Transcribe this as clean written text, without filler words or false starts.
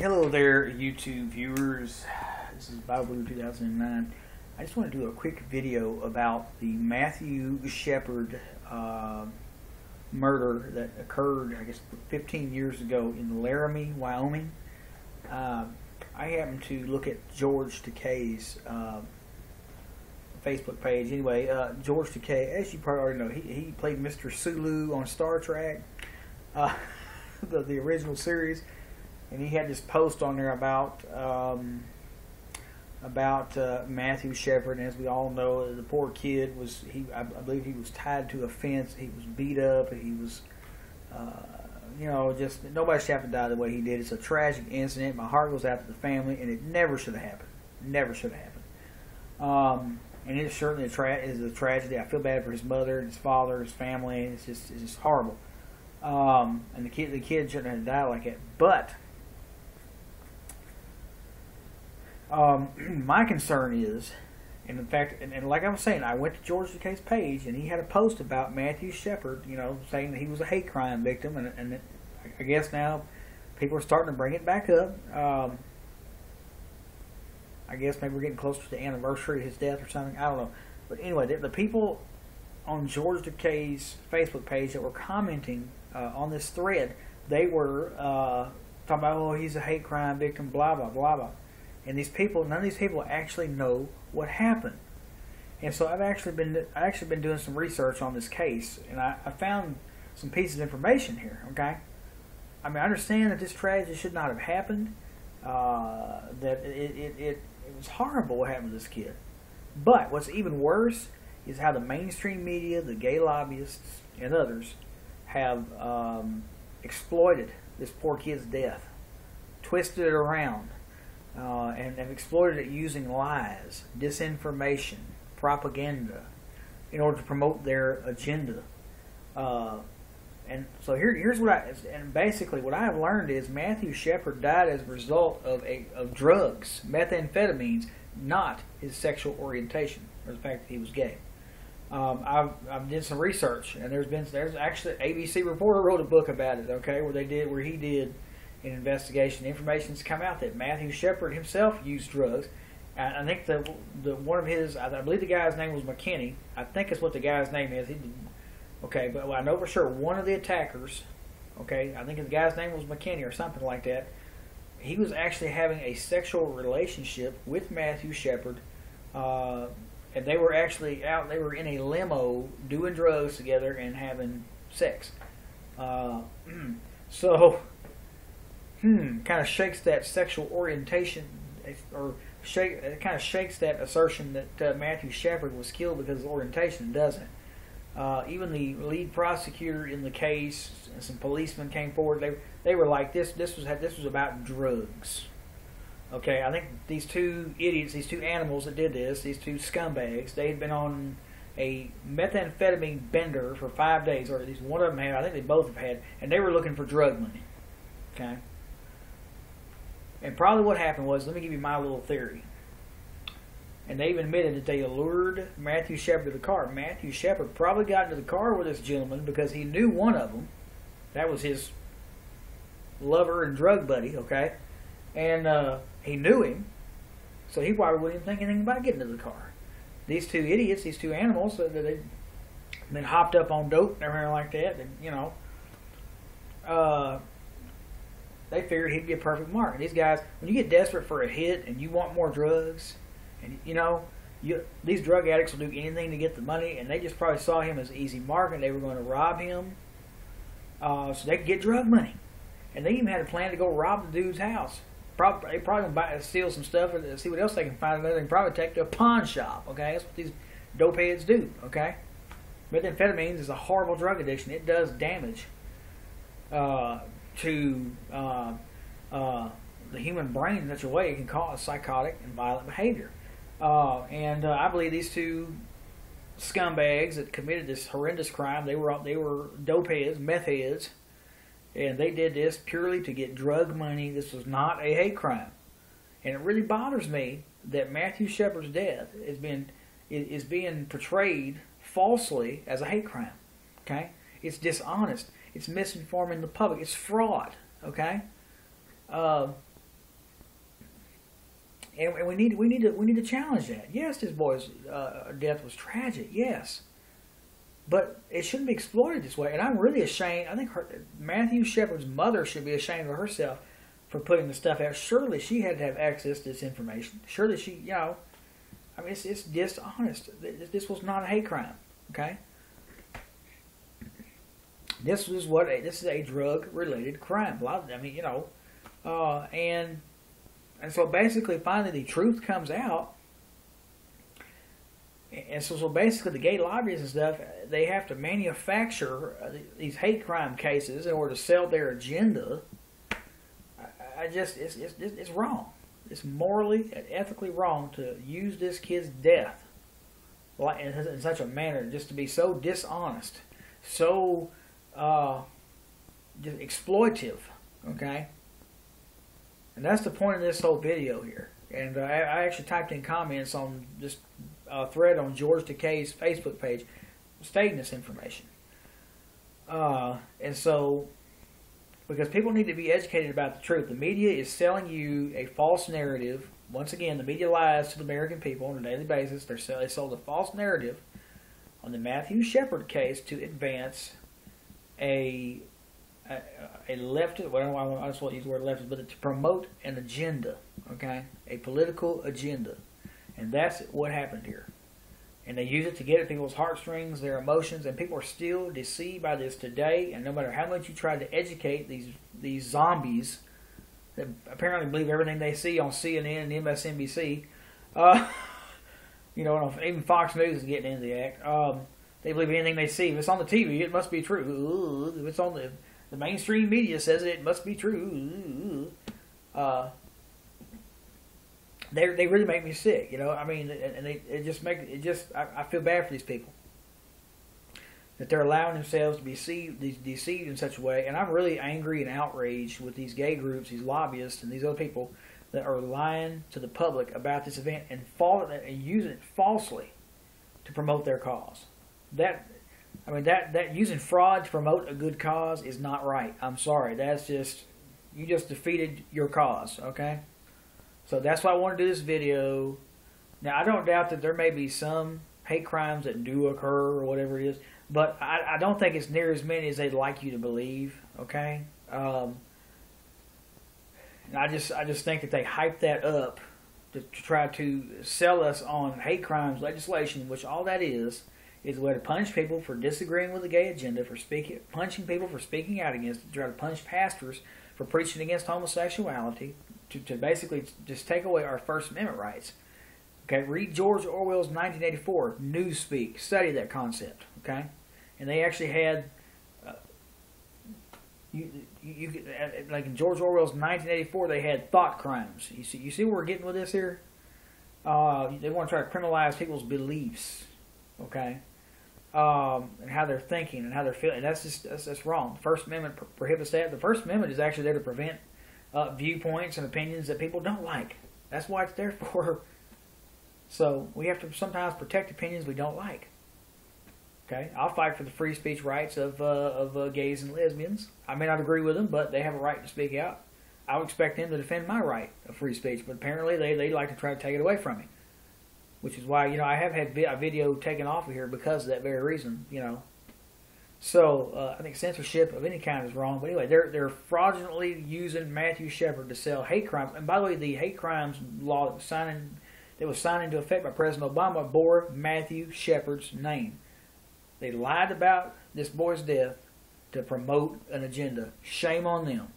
Hello there, YouTube viewers. This is Bible 2009. I just want to do a quick video about the Matthew Shepard murder that occurred, I guess, 15 years ago in Laramie, Wyoming. I happened to look at George Takei's Facebook page. Anyway, George Takei, as you probably already know, he played Mr. Sulu on Star Trek, the original series. And he had this post on there about Matthew Shepard, and as we all know, the poor kid was I believe he was tied to a fence. He was beat up. He was, just nobody should have to die the way he did. It's a tragic incident. My heart goes out to the family, and it never should have happened. Never should have happened. And it certainly is a tragedy. I feel bad for his mother, and his father, his family. It's just horrible. And the kid shouldn't have died like that, but. My concern is, and in fact, and like I was saying, I went to George Takei's page, and he had a post about Matthew Shepard, saying that he was a hate crime victim, and I guess now people are starting to bring it back up. I guess maybe we're getting closer to the anniversary of his death or something. I don't know. But anyway, the people on George Takei's Facebook page that were commenting on this thread, they were talking about, oh, he's a hate crime victim, blah, blah, blah, blah. And these people, none of these people actually know what happened. And so I've actually been doing some research on this case, and I found some pieces of information here. Okay, I mean, I understand that this tragedy should not have happened. That it was horrible what happened to this kid. But what's even worse is how the mainstream media, the gay lobbyists, and others have exploited this poor kid's death, twisted it around. And have exploited it using lies, disinformation, propaganda, in order to promote their agenda. And so here's what basically what I have learned is Matthew Shepard died as a result of drugs, methamphetamines, not his sexual orientation or the fact that he was gay. I've did some research, and there's actually ABC reporter wrote a book about it. Okay, where he did. In investigation, information's come out that Matthew Shepard himself used drugs. I think the one of his, I believe the guy's name was McKinney. I think that's what the guy's name is. But I know for sure one of the attackers, I think the guy's name was McKinney or something like that. He was actually having a sexual relationship with Matthew Shepard, and they were actually out. They were in a limo doing drugs together and having sex. Kind of shakes that sexual orientation, or it kind of shakes that assertion that Matthew Shepard was killed because of orientation, doesn't it? Even the lead prosecutor in the case, and some policemen came forward. They were like, this was about drugs. Okay, I think these two idiots, these two animals that did this, these two scumbags, they had been on a methamphetamine bender for 5 days, or at least one of them had. I think they both have had, and they were looking for drug money. Okay. And probably what happened was, let me give you my little theory. And they even admitted that they allured Matthew Shepard to the car. Matthew Shepard probably got into the car with this gentleman because he knew one of them. That was his lover and drug buddy, okay? And he knew him. So he probably wouldn't even think anything about getting into the car. These two idiots, these two animals, they'd been hopped up on dope and everything like that. And, they figured he'd be a perfect mark. And these guys, when you get desperate for a hit and you want more drugs, and these drug addicts will do anything to get the money, and they just probably saw him as an easy mark, and they were going to rob him so they could get drug money. And they even had a plan to go rob the dude's house. They probably going to steal some stuff and see what else they can find. They can probably take to a pawn shop. Okay, that's what these dope heads do. Okay, methamphetamines is a horrible drug addiction. It does damage to the human brain in such a way it can cause psychotic and violent behavior. I believe these two scumbags that committed this horrendous crime, they were dope heads, meth heads, and they did this purely to get drug money. This was not a hate crime. And it really bothers me that Matthew Shepard's death is being portrayed falsely as a hate crime. Okay? It's dishonest. It's misinforming the public. It's fraud. Okay? And we need to challenge that. Yes, this boy's death was tragic. Yes, but it shouldn't be exploited this way. And I'm really ashamed. I think Matthew Shepard's mother should be ashamed of herself for putting the stuff out. Surely she had to have access to this information. Surely she, you know, I mean, it's dishonest. This was not a hate crime. Okay, this is a drug related crime. I mean, you know, and so basically, finally, the truth comes out. And so basically, the gay lobbyists and stuff, they have to manufacture these hate crime cases in order to sell their agenda. It's wrong. It's morally and ethically wrong to use this kid's death in such a manner, just to be so dishonest, so just exploitive. Okay, and that's the point of this whole video here. And I actually typed in comments on this thread on George Takei's Facebook page stating this information. And so, because people need to be educated about the truth. The media is selling you a false narrative. Once again, the media lies to the American people on a daily basis. They sold a false narrative on the Matthew Shepard case to advance a leftist, well, I just won't use the word leftist, but to promote an agenda, okay? A political agenda. And that's what happened here. And they use it to get at people's heartstrings, their emotions, and people are still deceived by this today. And no matter how much you try to educate these zombies that apparently believe everything they see on CNN and MSNBC, you know, even Fox News is getting into the act. They believe anything they see. If it's on the TV, it must be true. If it's on the mainstream media says it must be true. They really make me sick, you know. I mean, and I feel bad for these people that they're allowing themselves to be deceived in such a way. And I'm really angry and outraged with these gay groups, these lobbyists, and these other people that are lying to the public about this event and using it falsely to promote their cause. That using fraud to promote a good cause is not right. I'm sorry. You just defeated your cause, okay? So that's why I want to do this video. Now, I don't doubt that there may be some hate crimes that do occur or whatever it is, but I don't think it's near as many as they'd like you to believe, okay? And I just think that they hype that up to try to sell us on hate crimes legislation, which all that is a way to punish people for disagreeing with the gay agenda, punching people for speaking out against it, try to punish pastors for preaching against homosexuality, to basically just take away our First Amendment rights. Okay, read George Orwell's 1984, Newspeak. Study that concept, okay? And they actually had, like in George Orwell's 1984, they had thought crimes. You see where we're getting with this here? They want to try to criminalize people's beliefs, okay? And how they're thinking and how they're feeling. That's wrong. The First Amendment prohibits that. The First Amendment is actually there to prevent viewpoints and opinions that people don't like. That's why it's there for. So we have to sometimes protect opinions we don't like. Okay, I'll fight for the free speech rights of gays and lesbians. I may not agree with them, but they have a right to speak out. I would expect them to defend my right of free speech, but apparently they like to try to take it away from me. Which is why, you know, I have had a video taken off of here because of that very reason, you know. So, I think censorship of any kind is wrong. But anyway, they're fraudulently using Matthew Shepard to sell hate crimes. And by the way, the hate crimes law that was signed into effect by President Obama bore Matthew Shepard's name. They lied about this boy's death to promote an agenda. Shame on them.